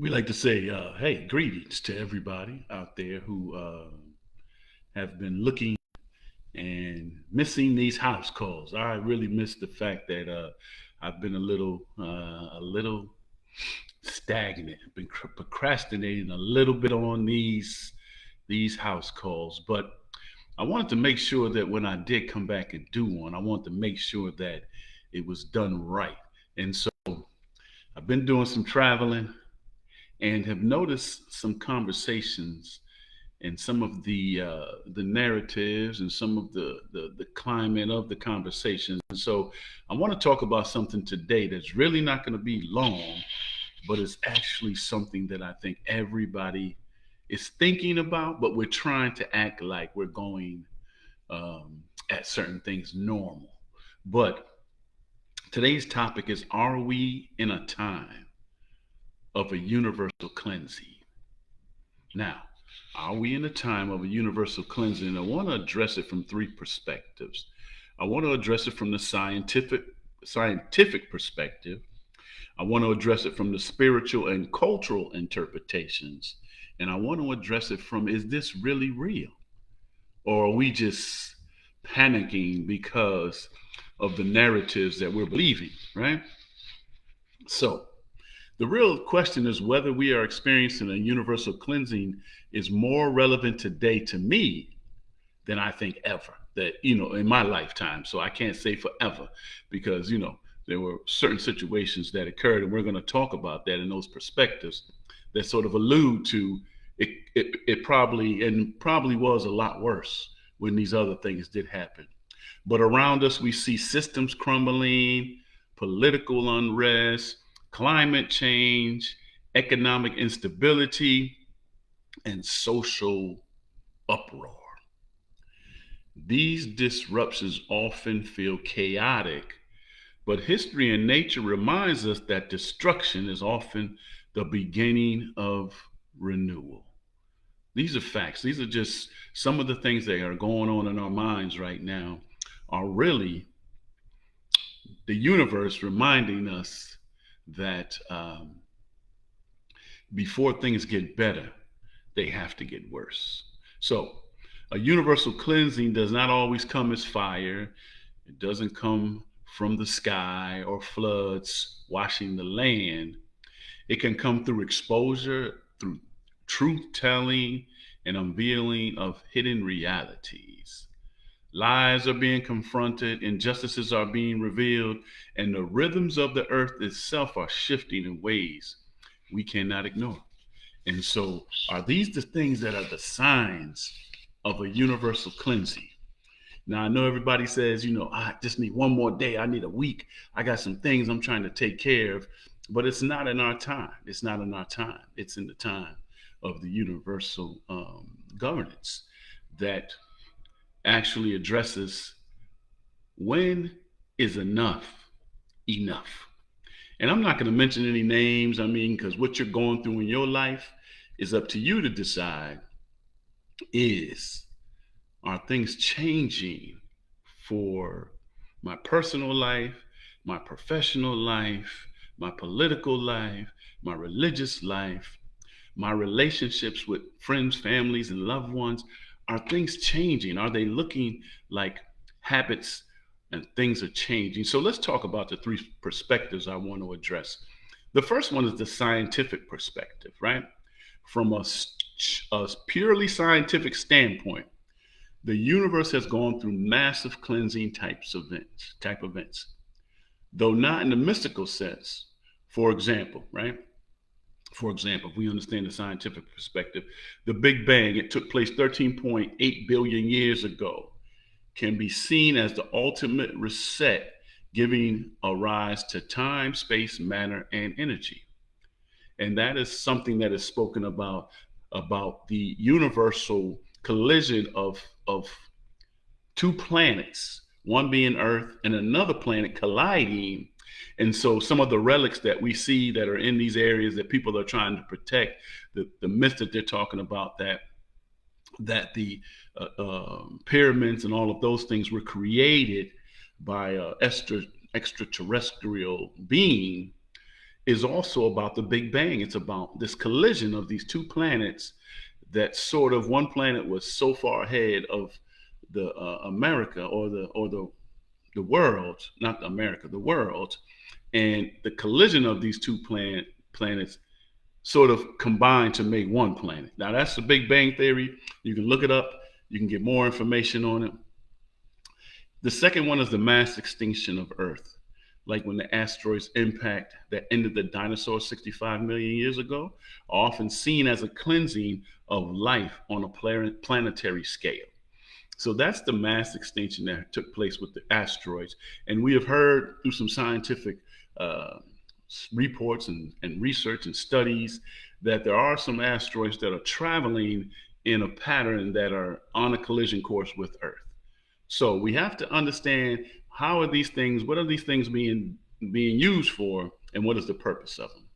We like to say, hey, greetings to everybody out there who have been looking and missing these house calls. I really miss the fact that I've been a little stagnant. I've been procrastinating a little bit on these house calls, but I wanted to make sure that when I did come back and do one, I wanted to make sure that it was done right. And so I've been doing some traveling and have noticed some conversations and some of the narratives and some of the climate of the conversations. And so I want to talk about something today that's really not going to be long, but it's actually something that I think everybody is thinking about, but we're trying to act like we're going at certain things normal. But today's topic is: Are we in a time of a universal cleansing? Now, are we in a time of a universal cleansing? I want to address it from three perspectives. I want to address it from the scientific perspective. I want to address it from the spiritual and cultural interpretations. And I want to address it from: is this really real? Or are we just panicking because of the narratives that we're believing, right? So, the real question is whether we are experiencing a universal cleansing is more relevant today to me than I think ever. That, in my lifetime. So I can't say forever because, there were certain situations that occurred, and we're going to talk about that in those perspectives that sort of allude to it probably was a lot worse when these other things did happen. But around us, we see systems crumbling, political unrest, climate change, economic instability, and social uproar. These disruptions often feel chaotic, but history and nature reminds us that destruction is often the beginning of renewal. These are facts. These are just some of the things that are going on in our minds right now, are really the universe reminding us that before things get better, they have to get worse. So, a universal cleansing does not always come as fire. It doesn't come from the sky or floods washing the land. It can come through exposure, through truth telling, and unveiling of hidden realities. Lies are being confronted, injustices are being revealed, and the rhythms of the earth itself are shifting in ways we cannot ignore. And so, are these the things that are the signs of a universal cleansing? Now, I know everybody says, I just need one more day. I need a week. I got some things I'm trying to take care of. But it's not in our time. It's not in our time. It's in the time of the universal governance that actually addresses when is enough. And I'm not going to mention any names. I mean, because what you're going through in your life is up to you to decide. Is Are things changing for my personal life, my professional life, my political life, my religious life, my relationships with friends, families, and loved ones? Are things changing? Are they looking like habits and things are changing? So let's talk about the three perspectives I want to address. The first one is the scientific perspective, right? From a purely scientific standpoint, the universe has gone through massive cleansing type events, though not in the mystical sense. For example, right? For example, if we understand the scientific perspective, the Big Bang, it took place 13.8 billion years ago, can be seen as the ultimate reset, giving a rise to time, space, matter, and energy. And that is something that is spoken about the universal collision of two planets, one being Earth and another planet colliding. And so some of the relics that we see that are in these areas that people are trying to protect, the myth that they're talking about, that the pyramids and all of those things were created by extraterrestrial being, is also about the Big Bang. It's about this collision of these two planets that sort of one planet was so far ahead of the America or the world, not America, the world, and the collision of these two planets sort of combined to make one planet. Now that's the Big Bang theory. You can look it up. You can get more information on it. The second one is the mass extinction of Earth, like when the asteroids impact that ended the dinosaurs 65 million years ago, are often seen as a cleansing of life on a planetary scale. So that's the mass extinction that took place with the asteroids. And we have heard through some scientific uh, reports and research and studies that there are some asteroids that are traveling in a pattern that are on a collision course with Earth. So we have to understand how are these things, what are these things being used for, and what is the purpose of them.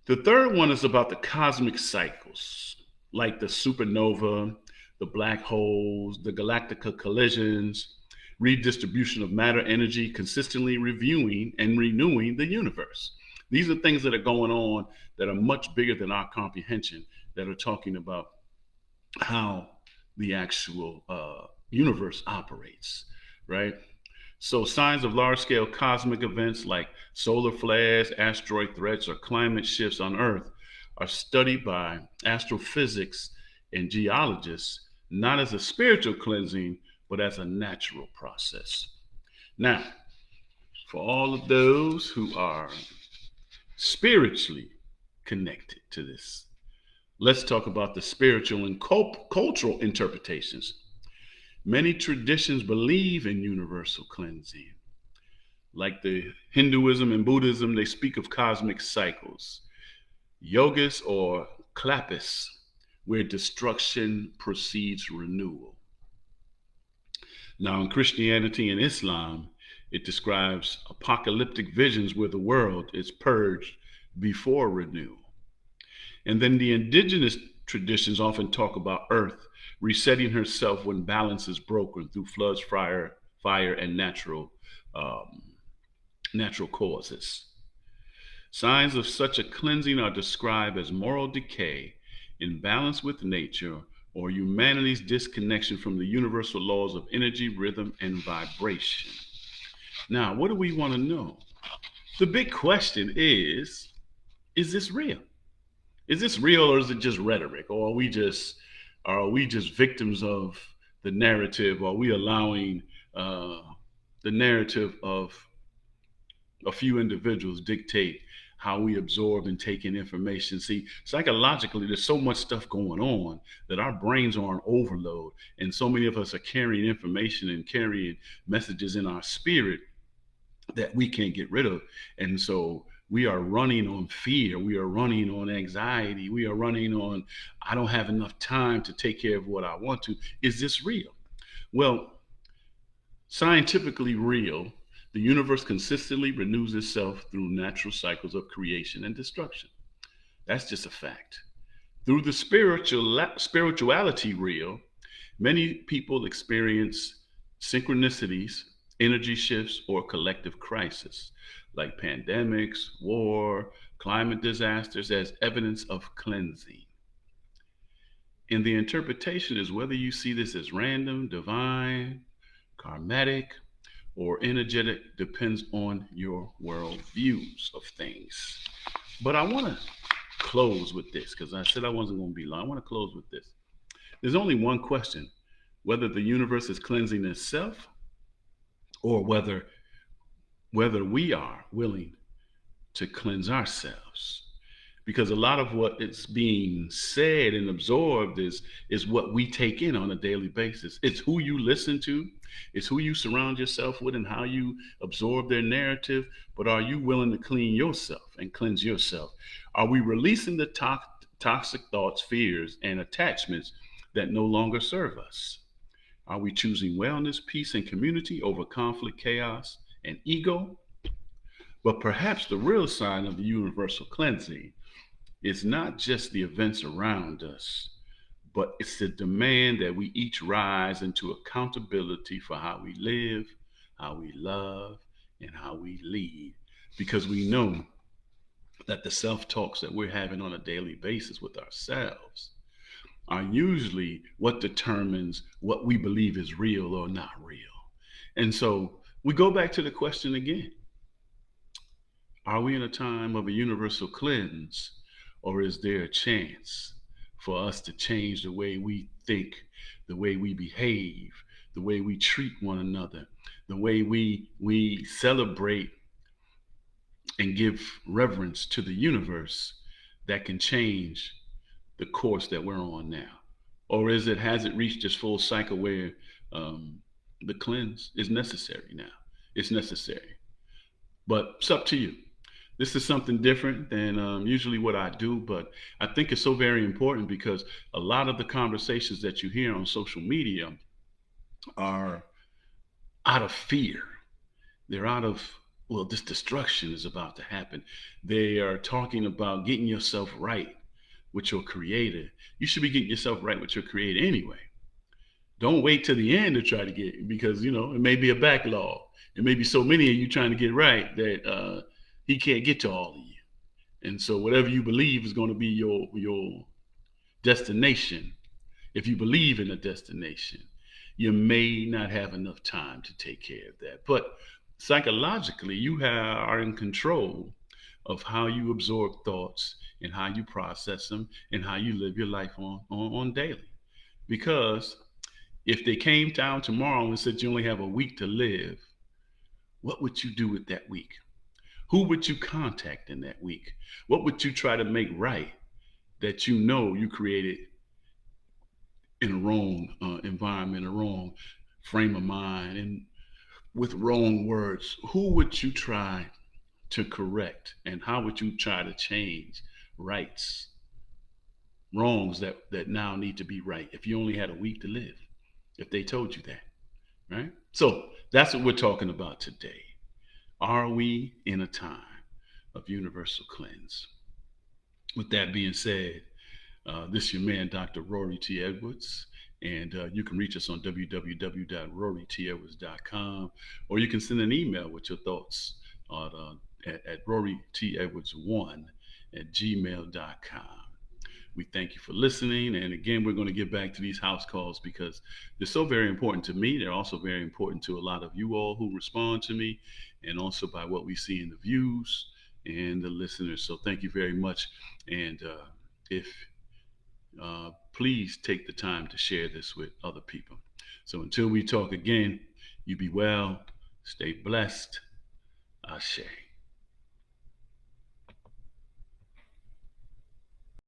The third one is about the cosmic cycles, like the supernova, the black holes, the galactica collisions, redistribution of matter energy, consistently reviewing and renewing the universe. These are things that are going on that are much bigger than our comprehension, that are talking about how the actual universe operates, right? So, signs of large scale cosmic events like solar flares, asteroid threats, or climate shifts on Earth are studied by astrophysics and geologists, not as a spiritual cleansing, but as a natural process. Now, for all of those who are spiritually connected to this, let's talk about the spiritual and cultural interpretations. Many traditions believe in universal cleansing. Like the Hinduism and Buddhism, they speak of cosmic cycles, yogas or klapis, where destruction precedes renewal. Now, in Christianity and Islam, it describes apocalyptic visions where the world is purged before renewal. And then the indigenous traditions often talk about Earth resetting herself when balance is broken through floods, fire, and um, natural causes. Signs of such a cleansing are described as moral decay, imbalance with nature, or humanity's disconnection from the universal laws of energy, rhythm, and vibration. Now, what do we want to know? The big question is this real? Is this real, or is it just rhetoric? Or are we just victims of the narrative? Are we allowing uh, the narrative of a few individuals dictate how we absorb and take in information? See, psychologically, there's so much stuff going on that our brains are on overload, and so many of us are carrying information and carrying messages in our spirit that we can't get rid of. And so we are running on fear. We are running on anxiety. We are running on, I don't have enough time to take care of what I want to. Is this real? Well, scientifically real. The universe consistently renews itself through natural cycles of creation and destruction. That's just a fact. Through the spirituality real, many people experience synchronicities, energy shifts, or collective crisis, like pandemics, war, climate disasters, as evidence of cleansing. And the interpretation is whether you see this as random, divine, karmatic, or energetic depends on your world views of things. But I want to close with this because I said I wasn't going to be long. I want to close with this. There's only one question: whether the universe is cleansing itself, or whether we are willing to cleanse ourselves. Because a lot of what is being said and absorbed is what we take in on a daily basis. It's who you listen to, it's who you surround yourself with, and how you absorb their narrative. But are you willing to clean yourself and cleanse yourself? Are we releasing the toxic thoughts, fears, and attachments that no longer serve us? Are we choosing wellness, peace, and community over conflict, chaos, and ego? But perhaps the real sign of the universal cleansing is not just the events around us, but it's the demand that we each rise into accountability for how we live, how we love, and how we lead. Because we know that the self-talks that we're having on a daily basis with ourselves are usually what determines what we believe is real or not real. And so we go back to the question again: are we in a time of a universal cleanse, or is there a chance for us to change the way we think, the way we behave, the way we treat one another, the way we celebrate and give reverence to the universe, that can change the course that we're on now? Or has it reached its full cycle where um, the cleanse is necessary now? It's necessary, but it's up to you. This is something different than usually what I do, but I think it's so very important because a lot of the conversations that you hear on social media are out of fear. They're out of, well, this destruction is about to happen. They are talking about getting yourself right with your creator. You should be getting yourself right with your creator anyway. Don't wait till the end to try to get, because it may be a backlog. It may be so many of you trying to get right that he can't get to all of you. And so whatever you believe is going to be your destination. If you believe in a destination, you may not have enough time to take care of that. But psychologically, are in control of how you absorb thoughts and how you process them and how you live your life on daily. Because if they came down tomorrow and said you only have a week to live, what would you do with that week? Who would you contact in that week? What would you try to make right that you created in a wrong environment, a wrong frame of mind, and with wrong words? Who would you try to correct, and how would you try to change rights, wrongs that now need to be right if you only had a week to live? If they told you that, right? So that's what we're talking about today. Are we in a time of universal cleanse? With that being said, this is your man, Dr. Rory T. Edwards, and you can reach us on www.rorytedwards.com, or you can send an email with your thoughts at rorytedwards1@gmail.com. We thank you for listening. And again, we're going to get back to these house calls because they're so very important to me. They're also very important to a lot of you all who respond to me, and also by what we see in the views and the listeners. So thank you very much. And if please take the time to share this with other people. So until we talk again, you be well, stay blessed. Ashe.